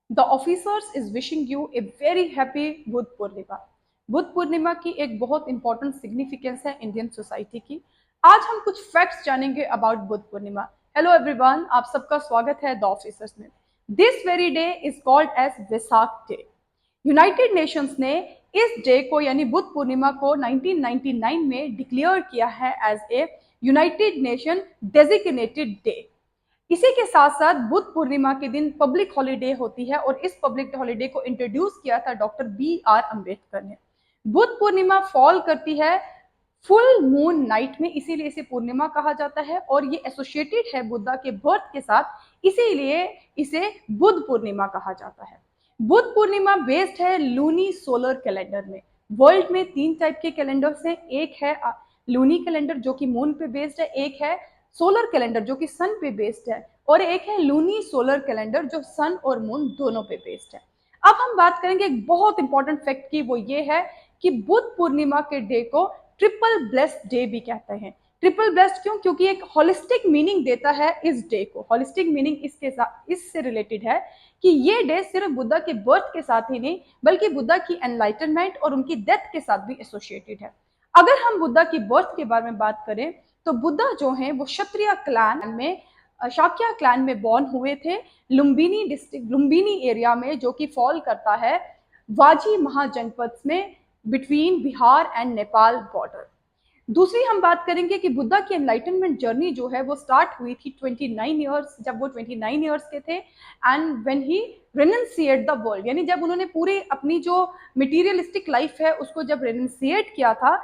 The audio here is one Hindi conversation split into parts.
The officers is wishing you a very happy Buddha Purnima. Buddha Purnima की एक बहुत इंपॉर्टेंट सिग्निफिकेंस है इंडियन सोसाइटी की। आज हम कुछ फैक्ट्स जानेंगे about Buddha Purnima. Hello everyone, आप सबका स्वागत है द ऑफिसर्स में। This very day is called as Vaisakh day. United Nations ने इस डे को यानी बुद्ध पूर्णिमा को 1999 में डिक्लेयर किया है as a United Nation designated day. इसी के साथ साथ बुद्ध पूर्णिमा के दिन पब्लिक हॉलीडे होती है और इस पब्लिक हॉलीडे को इंट्रोड्यूस किया था डॉक्टर B.R. अम्बेडकर ने। बुद्ध पूर्णिमा फॉल करती है फुल मून नाइट में, इसीलिए इसे पूर्णिमा कहा जाता है और ये एसोसिएटेड है बुद्धा के बर्थ के साथ, इसीलिए इसे बुद्ध पूर्णिमा कहा जाता है। बुद्ध पूर्णिमा बेस्ड है लूनी सोलर कैलेंडर में। वर्ल्ड में 3 टाइप के कैलेंडर्स हैं। एक है लूनी कैलेंडर जो कि मून पे बेस्ड है, एक है सोलर कैलेंडर जो कि सन पे बेस्ड है और एक है लूनी सोलर कैलेंडर जो सन और मून दोनों पे बेस्ड है। अब हम बात करेंगे एक बहुत इंपॉर्टेंट फैक्ट की, वो ये है कि बुद्ध पूर्णिमा के डे को ट्रिपल ब्लेस्ड डे भी कहते हैं। ट्रिपल ब्लेस्ड क्यों? क्योंकि एक होलिस्टिक मीनिंग देता है इस डे को। होलिस्टिक मीनिंग इसके साथ इससे रिलेटेड है कि ये डे सिर्फ बुद्धा के बर्थ के साथ ही नहीं बल्कि बुद्धा की एनलाइटनमेंट और उनकी डेथ के साथ भी एसोसिएटेड है। अगर हम बुद्धा की बर्थ के बारे में बात करें तो बुद्धा जो है वो क्षत्रिय क्लैन में शाक्या क्लैन में बॉर्न हुए थे, लुम्बिनी डिस्ट्रिक्ट लुम्बिनी एरिया में, जो कि फॉल करता है वाजी महाजनपद में between Bihar and Nepal border. दूसरी हम बात करेंगे कि बुद्धा की एनलाइटनमेंट जर्नी जो है वो स्टार्ट हुई थी 29 ईयर्स, जब वो 29 ईयर्स के थे and when he renounced the world, यानी जब उन्होंने पूरी अपनी जो मटीरियलिस्टिक लाइफ है उसको जब रेनंसिएट किया था,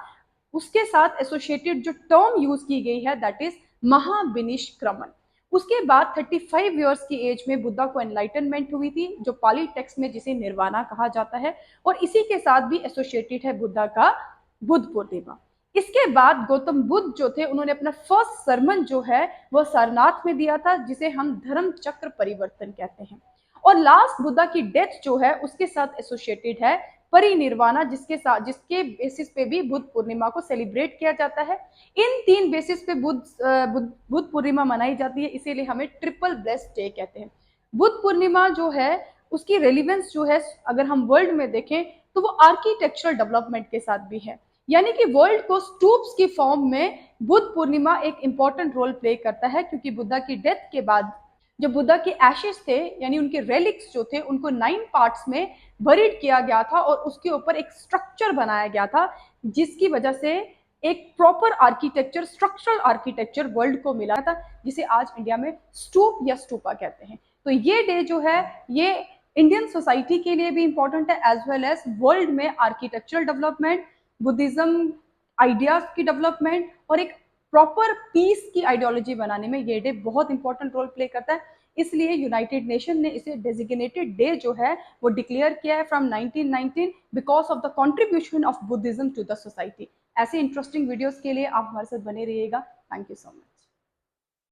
उसके साथ एसोसिएटेड जो टर्म यूज की गई है दैट इज महाविनिष्क्रमण। उसके बाद 35 ईयर्स की एज में बुद्धा को एनलाइटनमेंट हुई थी, जो पाली टेक्स्ट में जिसे निर्वाणा कहा जाता है, और इसी के साथ भी एसोसिएटेड है बुद्धा का बुद्ध पूर्णिमा। इसके बाद गौतम बुद्ध जो थे उन्होंने अपना फर्स्ट सरमन जो है वो सारनाथ में दिया था, जिसे हम धर्म चक्र परिवर्तन कहते हैं। और लास्ट बुद्धा की डेथ जो है उसके साथ एसोसिएटेड है परिनिर्वाणा, जिसके बेसिस पे भी बुद्ध पूर्णिमा को सेलिब्रेट किया जाता है। इन 3 बेसिस पे बुद्ध पूर्णिमा मनाई जाती है, इसीलिए हमें ट्रिपल ब्लेस्ड डे कहते हैं। बुद्ध पूर्णिमा जो है उसकी रेलिवेंस जो है अगर हम वर्ल्ड में देखें तो वो आर्किटेक्चरल डेवलपमेंट के साथ भी है, यानी कि वर्ल्ड को स्तूप्स की फॉर्म में बुद्ध पूर्णिमा एक इंपॉर्टेंट रोल प्ले करता है, क्योंकि बुद्धा की डेथ के बाद जो बुद्धा के एशेस थे यानी उनके रेलिक्स जो थे उनको 9 पार्ट्स में बरीड किया गया था और उसके ऊपर एक स्ट्रक्चर बनाया गया था, जिसकी वजह से एक proper architecture, structural architecture world को मिला था, जिसे आज इंडिया में स्तूप या स्तूपा कहते हैं। तो ये डे जो है ये इंडियन सोसाइटी के लिए भी इंपॉर्टेंट है एज वेल एज वर्ल्ड में आर्किटेक्चरल डेवलपमेंट, बुद्धिज्म आइडियाज की डेवलपमेंट और एक प्रॉपर पीस की आइडियोलॉजी बनाने में ये डे बहुत इंपॉर्टेंट रोल प्ले करता है। इसलिए यूनाइटेड नेशन ने इसे डेजिग्नेटेड डे जो है वो डिक्लेयर किया है from 1919 because of the contribution of Buddhism to the society. ऐसे इंटरेस्टिंग वीडियोस के लिए आप हमारे साथ बने रहिएगा। Thank you so much.